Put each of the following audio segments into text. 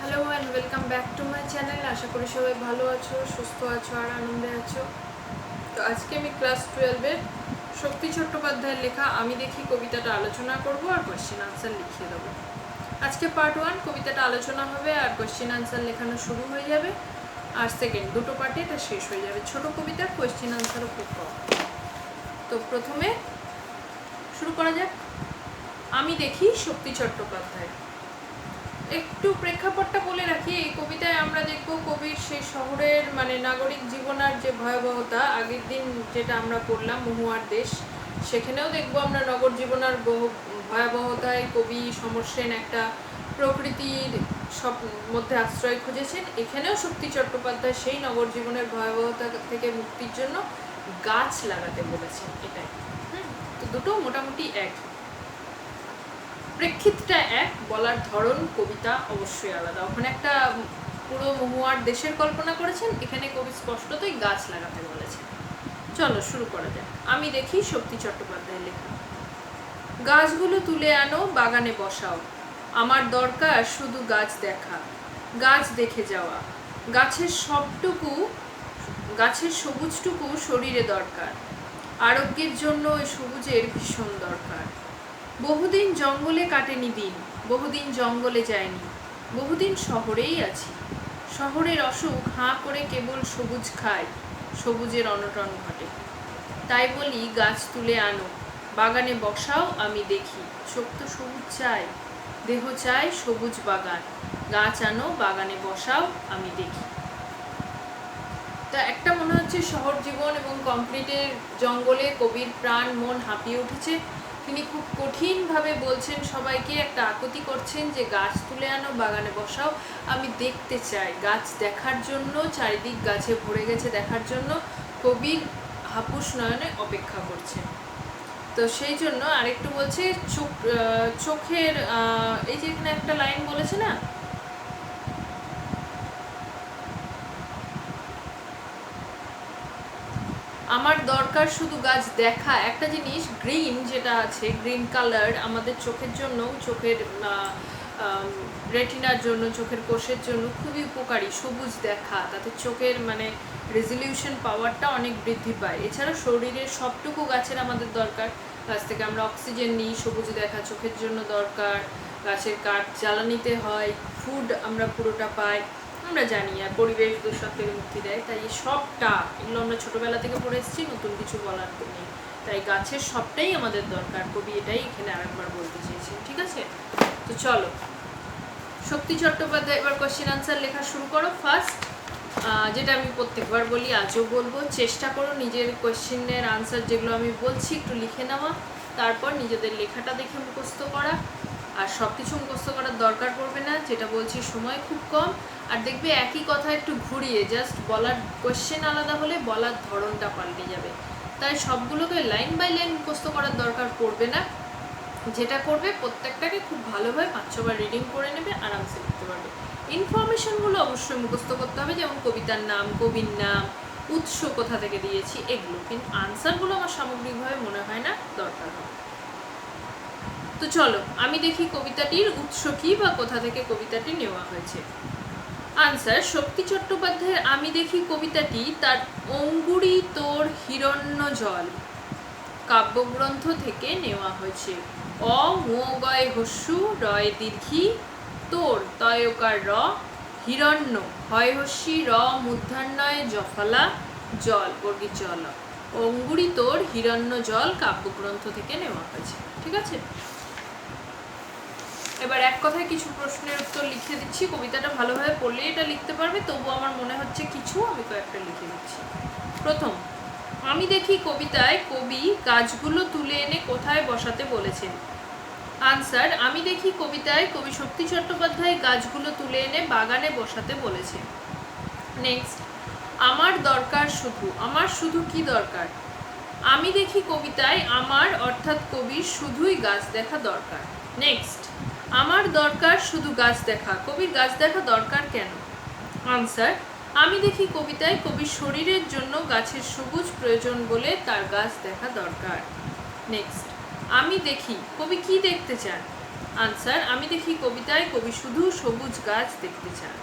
Hello and welcome back to my channel. আশা করি সবাই ভালো আছো, সুস্থ আছো আর আনন্দে আছো। তো আজকে আমি ক্লাস 12-এর শক্তি চট্টোপাধ্যায়ের লেখা আমি দেখি কবিতাটা আলোচনা করব আর কোয়েশ্চেন আনসার লিখিয়ে দেবো। আজকে পার্ট 1 কবিতাটা আলোচনা হবে আর কোয়েশ্চেন আনসার লেখানো শুরু হয়ে যাবে, আর সেকেন্ড দুটো পার্টে এটা শেষ হয়ে যাবে। ছোট কবিতা, কোয়েশ্চেন আনসারও খুব কম। তো প্রথমে শুরু করা যাক। আমি দেখি শক্তি চট্টোপাধ্যায়। একটু প্রেক্ষাপটটা বলে রাখি, এই কবিতায় আমরা দেখব কবির সেই শহরের নাগরিক জীবনের যে ভয়াবহতা, আগের দিন যেটা আমরা পড়লাম মহুয়ার দেশ, সেখানেও দেখব আমরা নগর জীবনের ভয়াবহতায় কবি সমর সেন একটা প্রকৃতির সব মধ্যে আশ্রয় খুঁজেছেন। এখানেও শক্তি চট্টোপাধ্যায় সেই নগর জীবনের ভয়াবহতা থেকে মুক্তির জন্য গাছ লাগাতে বলেছেন। এটাই তো দুটো মোটামুটি এক, প্রেক্ষিতটা এক, বলার ধরন কবিতা অবশ্যই আলাদা। ওখানে একটা পুরো মহুয়ার দেশের কল্পনা করেছেন, এখানে কবি স্পষ্টতই গাছ লাগাতে বলেছেন। চলো শুরু করা যাক। আমি দেখি শক্তি চট্টোপাধ্যায়ের লেখা। গাছগুলো তুলে আনো, বাগানে বসাও, আমার দরকার শুধু গাছ দেখা, গাছ দেখে যাওয়া, গাছের সবুজটুকু শরীরে দরকার, আরোগ্যের জন্য ওই সবুজের ভীষণ দরকার। বহুদিন জঙ্গলে কাটেনি দিন, বহুদিন জঙ্গলে যায়নি, বহুদিন শহরেই আছি, শহরের অসুখ হাঁ করে কেবল সবুজ খায়, সবুজের অনটন ঘটে। তাই বলি গাছ তুলে আনো, বাগানে বসাও, আমি দেখি, চোখ তো সবুজ চাই, দেহ চাই সবুজ বাগান, গাছ আনো বাগানে বসাও, আমি দেখি। তা একটা মনে হচ্ছে শহর জীবন এবং কংক্রিটের জঙ্গলে কবির প্রাণ মন হাঁপিয়ে উঠেছে। তিনি খুব কঠিনভাবে বলছেন সবাইকে, একটা আকুতি করছেন যে গাছ তুলে আনো, বাগানে বসাও, আমি দেখতে চাই। গাছ দেখার জন্য, চারিদিক গাছে ভরে গেছে দেখার জন্য কবির হাপুস নয়নে অপেক্ষা করছেন। তো সেই জন্য আরেকটু বলছে চোখের এই যে এখানে একটা লাইন বলেছে না, আমার দরকার শুধু গাছ দেখা। একটা জিনিস গ্রিন যেটা আছে, গ্রিন কালার আমাদের চোখের জন্য, চোখের রেটিনার জন্য, চোখের কোষের জন্য খুবই উপকারী। সবুজ দেখা, তাতে চোখের রেজলিউশন পাওয়ারটা অনেক বৃদ্ধি পায়। এছাড়া শরীরের সবটুকু গাছের আমাদের দরকার, গাছ থেকে আমরা অক্সিজেন নিই, সবুজ দেখা চোখের জন্য দরকার, গাছের কাঠ জ্বালানিতে হয়, ফুড আমরা পুরোটা পাই, আমরা জানি। আর পরিবেশ দূষণ থেকে মুক্তি দেয়। তাই সবটা, এগুলো আমরা ছোটবেলা থেকে পড়ে এসেছি, নতুন কিছু বলার তো নেই। তাই গাছের সবটাই আমাদের দরকার, কবি এটাই এখানে আরেকবার বলতে চেয়েছেন। ঠিক আছে, তো চলো শক্তি চট্টোপাধ্যায় এবার কোয়েশ্চেন আনসার লেখা শুরু করো। ফার্স্ট, যেটা আমি প্রত্যেকবার বলি আজও বলবো, চেষ্টা করো নিজের কোয়েশ্চেনের আনসার যেগুলো আমি বলছি একটু লিখে নেওয়া, তারপর নিজেদের লেখাটা দেখে মুখস্থ করা। আর সব কিছু মুখস্থ করার দরকার পড়বে না, যেটা বলছি সময় খুব কম। আর দেখবে একই কথা একটু ঘুরিয়ে জাস্ট বলার, কোয়েশ্চেন আলাদা হলে বলার ধরনটা পাল্টে যাবে। তাই সবগুলোকে লাইন বাই লাইন মুখস্থ করার দরকার পড়বে না। যেটা করবে প্রত্যেকটাকে খুব ভালোভাবে 5-6 বার রিডিং করে নেবে, আরামসে লিখতে পারবে। ইনফরমেশনগুলো অবশ্যই মুখস্থ করতে হবে, যেমন কবিতার নাম, কবির নাম, উৎস কোথা থেকে দিয়েছি, এগুলো। কিন্তু আনসারগুলো আমার সামগ্রিকভাবে মনে হয় না দরকার হবে। তো চলো আমি দেখি কবিতাটির উৎস কী বা কোথা থেকে কবিতাটি নেওয়া হয়েছে। আনসার, শক্তি চট্টোপাধ্যায়ের আমি দেখি কবিতাটি তার অঙ্গুরি তোর হিরণ্য জল কাব্যগ্রন্থ থেকে নেওয়া হয়েছে। অ গয় হস্যু রয় দীর্ঘি তোর তয়কার র হিরণ্য হয় হস্যি র মূর্ধন্যয় জফলা জল বর্গীর জল, অঙ্গুরি তোর হিরণ্য জল কাব্যগ্রন্থ থেকে নেওয়া হয়েছে। ঠিক আছে, এবার এক কথায় কিছু প্রশ্নের উত্তর লিখে দিচ্ছি। কবিতাটা ভালোভাবে পড়লে এটা লিখতে পারবে, তবু আমার মনে হচ্ছে কিছু আমি কয়েকটা লিখে দিচ্ছি। প্রথম, আমি দেখি কবিতায় কবি গাছগুলো তুলে এনে কোথায় বসাতে বলেছেন। আনসার, আমি দেখি কবিতায় কবি শক্তি চট্টোপাধ্যায় গাছগুলো তুলে এনে বাগানে বসাতে বলেছেন। নেক্সট, আমার দরকার শুধু, আমার শুধু কি দরকার। আমি দেখি কবিতায় আমার অর্থাৎ কবির শুধুই গাছ দেখা দরকার। নেক্সট, আমার দরকার শুধু গাছ দেখা, কবির গাছ দেখা দরকার কেন। আনসার, আমি দেখি কবিতায় কবির শরীরের জন্য গাছের সবুজ প্রয়োজন বলে তার গাছ দেখা দরকার। নেক্সট, আমি দেখি কবি কি দেখতে চান। আনসার, আমি দেখি কবিতায় কবি শুধু সবুজ গাছ দেখতে চান।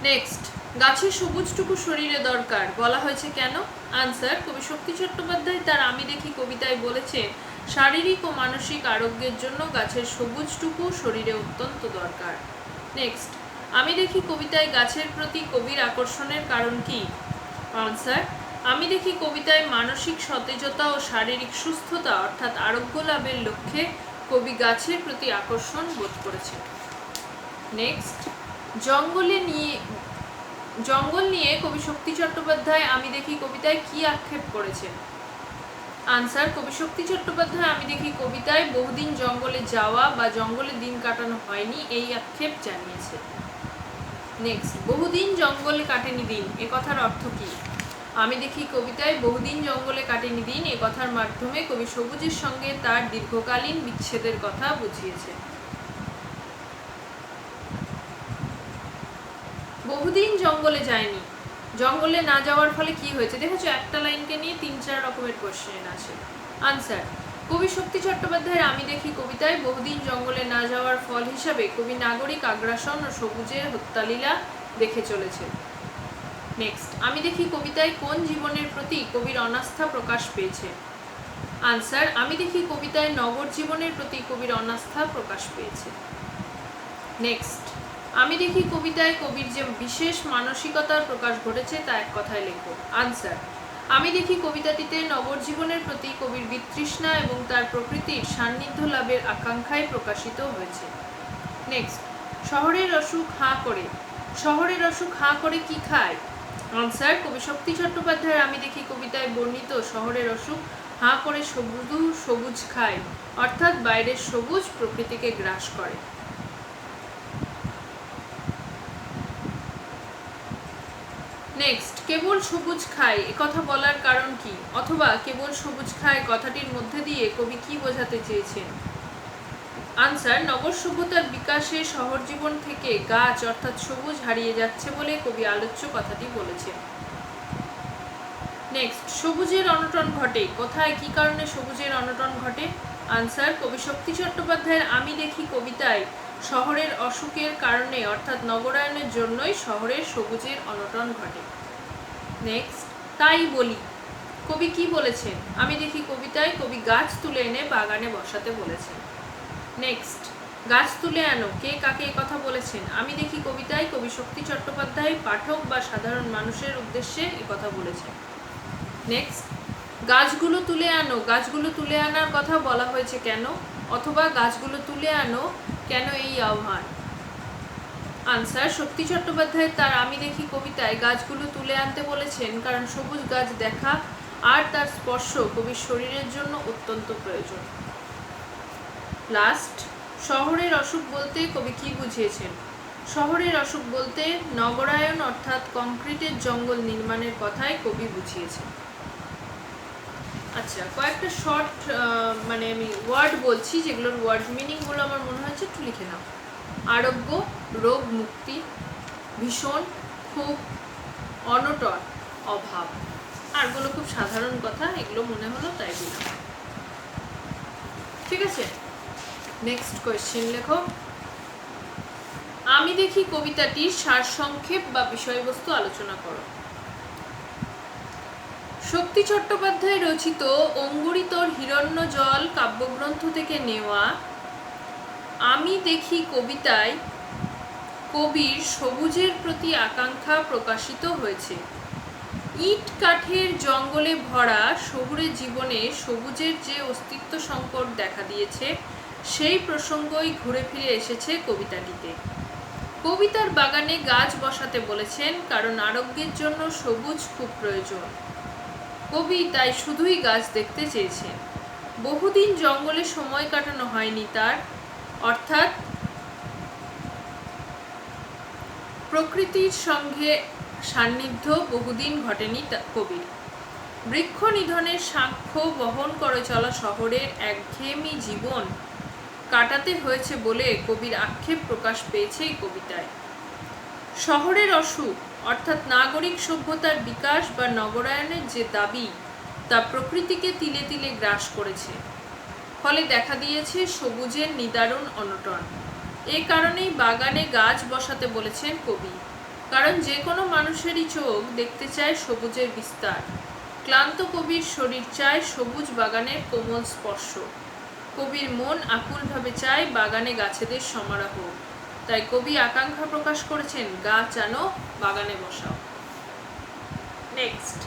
নেক্সট, গাছের সবুজটুকু শরীরে দরকার, বলা হয়েছে কেন? আনসার, কবি শক্তি চট্টোপাধ্যায় তার আমি দেখি কবিতায় বলেছেন শারীরিক ও মানসিক আরোগ্যের জন্য গাছের সবুজটুকু শরীরে অত্যন্ত দরকার। নেক্সট, আমি দেখি কবিতায় গাছের প্রতি কবির আকর্ষণের কারণ কি? আনসার, আমি দেখি কবিতায় মানসিক সতেজতা ও শারীরিক সুস্থতা অর্থাৎ আরোগ্য লাভের লক্ষ্যে কবি গাছের প্রতি আকর্ষণ বোধ করেছেন। নেক্সট, জঙ্গল নিয়ে কবি শক্তি চট্টোপাধ্যায় আমি দেখি কবিতায় কি আক্ষেপ করেছেন? আনসার, কবি শক্তি চট্টোপাধ্যায় আমি দেখি কবিতায় বহুদিন জঙ্গলে যাওয়া বা জঙ্গলে দিন কাটানো হয়নি এই আক্ষেপ জানিয়েছে। নেক্সট, বহুদিন জঙ্গলে কাটেনি দিন এ কথার অর্থ কি? আমি দেখি কবিতায় বহুদিন জঙ্গলে কাটেনি দিন এ কথার মাধ্যমে কবি সবুজের সঙ্গে তার দীর্ঘকালীন বিচ্ছেদের কথা বুঝিয়েছে। বহুদিন জঙ্গলে যায়নি, জঙ্গলে না যাওয়ার ফলে কি হয়েছে দেখেছো? একটা লাইনকে নিয়ে 3-4 রকমের কোশ্চেন আছে। আনসার, কবি শক্তি চট্টোপাধ্যায়ের আমি দেখি কবিতায় বহুদিন জঙ্গলে না যাওয়ার ফল হিসাবে কবি নাগরিক আগ্রাসন ও সবুজের হত্যালীলা দেখে চলেছে। নেক্সট, আমি দেখি কবিতায় কোন জীবনের প্রতি কবির অনাস্থা প্রকাশ পেয়েছে? আনসার, আমি দেখি কবিতায় নগর জীবনের প্রতি কবির অনাস্থা প্রকাশ পেয়েছে। নেক্সট, আমি দেখি কবিতায় কবির যে বিশেষ মানসিকতার প্রকাশ ঘটেছে তা এক কথায় লেখো। আনসার, আমি দেখি কবিতাটিতে নগর জীবনের প্রতি কবির বিতৃষ্ণা এবং তার প্রকৃতির সান্নিধ্য লাভের আকাঙ্ক্ষায় প্রকাশিত হয়েছে। নেক্সট, শহরের অসুখ হাঁ করে, শহরের অসুখ হাঁ করে কি খায়? আনসার, কবি শক্তি চট্টোপাধ্যায়ের আমি দেখি কবিতায় বর্ণিত শহরের অসুখ হাঁ করে শুধু সবুজ খায় অর্থাৎ বাইরের সবুজ প্রকৃতিকে গ্রাস করে। নেক্সট, কেবল সবুজ খায় একথা বলার কারণ কি? অথবা কেবল সবুজ খায় কথাটির মধ্যে দিয়ে কবি কি বোঝাতে চেয়েছেন? আনসার, নগর সভ্যতার বিকাশে শহর জীবন থেকে গাছ অর্থাৎ সবুজ হারিয়ে যাচ্ছে বলে কবি আলোচ্য কথাটি বলেছেন। নেক্সট, সবুজের অনটন ঘটে কোথায়, কি কারণে সবুজের অনটন ঘটে? আনসার, কবি শক্তি চট্টোপাধ্যায়ের আমি দেখি কবিতায় শহরের অসুখের কারণে অর্থাৎ নগরায়নের জন্যই শহরের সবুজের অনটন ঘটে। নেক্সট, তাই বলি কবি কি বলেছেন? আমি দেখি কবিতায় কবি গাছ তুলে এনে বাগানে বসাতে বলেছেন। নেক্সট, গাছ তুলে আনো কে কাকে কথা বলেছেন? আমি দেখি কবিতায় কবি শক্তি চট্টোপাধ্যায় পাঠক বা সাধারণ মানুষের উদ্দেশ্যে কথা বলেছেন। নেক্সট, গাছগুলো তুলে আনো, গাছগুলো তুলে আনার কথা বলা হয়েছে কেন? অথবা গাছগুলো তুলে আনো কেন এই আহ্বান? আনসার, শক্তি চট্টোপাধ্যায় তার আমি দেখি কবিতায় গাছগুলো তুলে আনতে বলেছেন কারণ সবুজ গাছ দেখা আর তার স্পর্শ কবির শরীরের জন্য অত্যন্ত প্রয়োজন। লাস্ট, শহরের অসুখ বলতে কবি কি বুঝিয়েছেন? শহরের অসুখ বলতে নগরায়ন অর্থাৎ কংক্রিটের জঙ্গল নির্মাণের কথাই কবি বুঝিয়েছেন। আচ্ছা, কয়েকটা শর্ট মানে আমি ওয়ার্ড বলছি যেগুলোর ওয়ার্ড মিনিংগুলো আমার মনে হচ্ছে একটু লিখে নাও। আরোগ্য, রোগ মুক্তি, ভীষণ, খুব, অনটন, অভাব। আরগুলো খুব সাধারণ কথা, এগুলো মনে হলো তাই দিলাম। ঠিক আছে, নেক্সট কোয়েশ্চেন লেখো। আমি দেখি কবিতাটির সারসংক্ষেপ বা বিষয়বস্তু আলোচনা করো। শক্তি চট্টোপাধ্যায় রচিত অঙ্গুরিতর হিরণ্যজল কাব্যগ্রন্থ থেকে নেওয়া আমি দেখি কবিতায় কবির সবুজের প্রতি আকাঙ্ক্ষা প্রকাশিত হয়েছে। ইট কাঠের জঙ্গলে ভরা শহুরে জীবনে সবুজের যে অস্তিত্ব সংকট দেখা দিয়েছে সেই প্রসঙ্গই ঘুরে ফিরে এসেছে কবিতাটিতে। কবিতার বাগানে গাছ বসাতে বলেছেন কারণ আরোগ্যের জন্য সবুজ খুব প্রয়োজন। কবি তাই শুধুই গাছ দেখতে চেয়েছেন। বহুদিন জঙ্গলে সময় কাটানো হয়নি তার, অর্থাৎ প্রকৃতির সঙ্গে সান্নিধ্য বহুদিন ঘটেনি কবির। বৃক্ষ নিধনের সাক্ষ্য বহন করে চলা শহরের একঘেয়েমি জীবন কাটাতে হয়েছে বলে কবির আক্ষেপ প্রকাশ পেয়েছে এই কবিতায়। শহরের অসুখ অর্থাৎ নাগরিক সভ্যতার বিকাশ বা নগরায়নের যে দাবি তা প্রকৃতিকে তিলে তিলে গ্রাস করেছে। ফলে দেখা দিয়েছে সবুজের নিদারুণ অনটন। এই কারণেই বাগানে গাছ বসাতে বলেছেন কবি, কারণ যে কোনো মানুষেরই চোখ দেখতে চায় সবুজের বিস্তার। ক্লান্ত কবির শরীর চায় সবুজ বাগানের কোমল স্পর্শ। কবির মন আকুলভাবে চায় বাগানে গাছেদের সমারোহ। তাই কবি আকাঙ্ক্ষা প্রকাশ করেছেন, গাছ আনো, বাগানে বসাও। নেক্সট,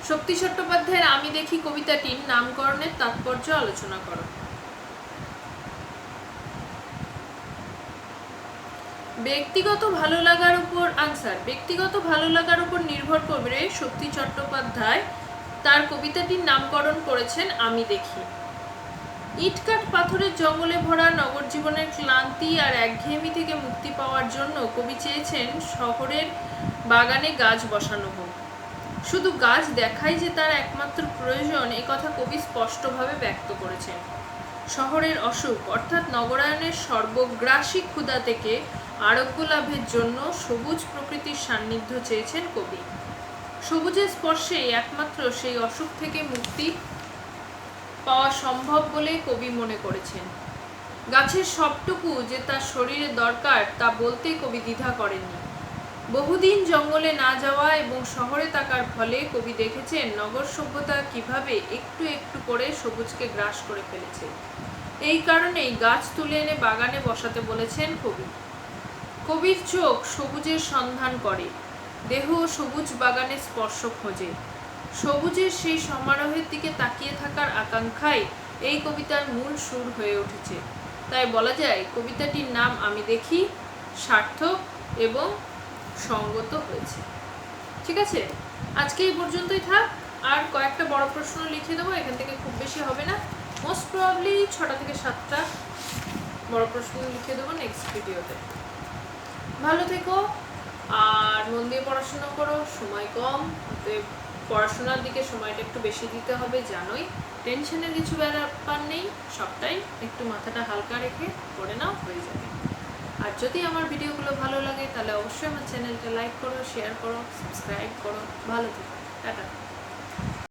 শক্তি চট্টোপাধ্যায়ের আমি দেখি কবিতাটির নামকরণের তাৎপর্য আলোচনা করো। ব্যক্তিগত ভালো লাগার উপর নির্ভর করে শক্তি চট্টোপাধ্যায় তার কবিতাটির নামকরণ করেছেন আমি দেখি। ইটকাঠ পাথরের জঙ্গলে ভরা নগর জীবনের ক্লান্তি আর একঘেয়েমি থেকে মুক্তি পাওয়ার জন্য কবি চেয়েছেন শহরের বাগানে গাছ বসানো হোক। শুধু গাছ দেখাই যে তার একমাত্র প্রয়োজন, এ কথা কবি স্পষ্টভাবে ব্যক্ত করেছেন। শহরের অসুখ অর্থাৎ নগরায়নের সর্বগ্রাসী ক্ষুধা থেকে আরোগ্য লাভের জন্য সবুজ প্রকৃতির সান্নিধ্য চেয়েছেন কবি। সবুজের স্পর্শে একমাত্র সেই অসুখ থেকে মুক্তি পাওয়া সম্ভব বলে কবি মনে করেছেন। গাছের সবটুকু যে তার শরীরে দরকার তা বলতে কবি দ্বিধা করেননি। বহুদিন জঙ্গলে না যাওয়া এবং শহরে থাকার ফলে কবি দেখেছেন নগর সভ্যতা কিভাবে একটু একটু করে সবুজকে গ্রাস করে ফেলেছে। এই কারণেই গাছ তুলে এনে বাগানে বসাতে বলেছেন কবি। কবির চোখ সবুজের সন্ধান করে, দেহ সবুজ বাগানে স্পর্শ খোঁজে। সবুজের সেই সমারোহের দিকে তাকিয়ে থাকার আকাঙ্ক্ষাই এই কবিতার মূল সুর হয়ে উঠেছে। তাই বলা যায় কবিতাটির নাম আমি দেখি সার্থক এবং সঙ্গত হয়েছে। ঠিক আছে, আজকে এই পর্যন্তই থাক। আর কয়েকটা বড় প্রশ্ন লিখে দেবো, এখান থেকে খুব বেশি হবে না, মোস্ট প্রবাবলি 6টা থেকে 7টা বড় প্রশ্ন লিখে দেবো নেক্সট ভিডিওতে। ভালো থেকো আর মন দিয়ে পড়াশোনা করো। সময় কম, পড়াশোনার দিকে সময়টা একটু বেশি দিতে হবে, জানোই। টেনশনের কিছু ব্যাপার নেই, সবটাই একটু মাথাটা হালকা রেখে পড়ে নাও, হয়ে যাবে। আর যদি আমার ভিডিওগুলো ভালো লাগে তাহলে অবশ্যই আমার চ্যানেলটা লাইক করো, শেয়ার করো, সাবস্ক্রাইব করো। ভালো থেকো, টাটা।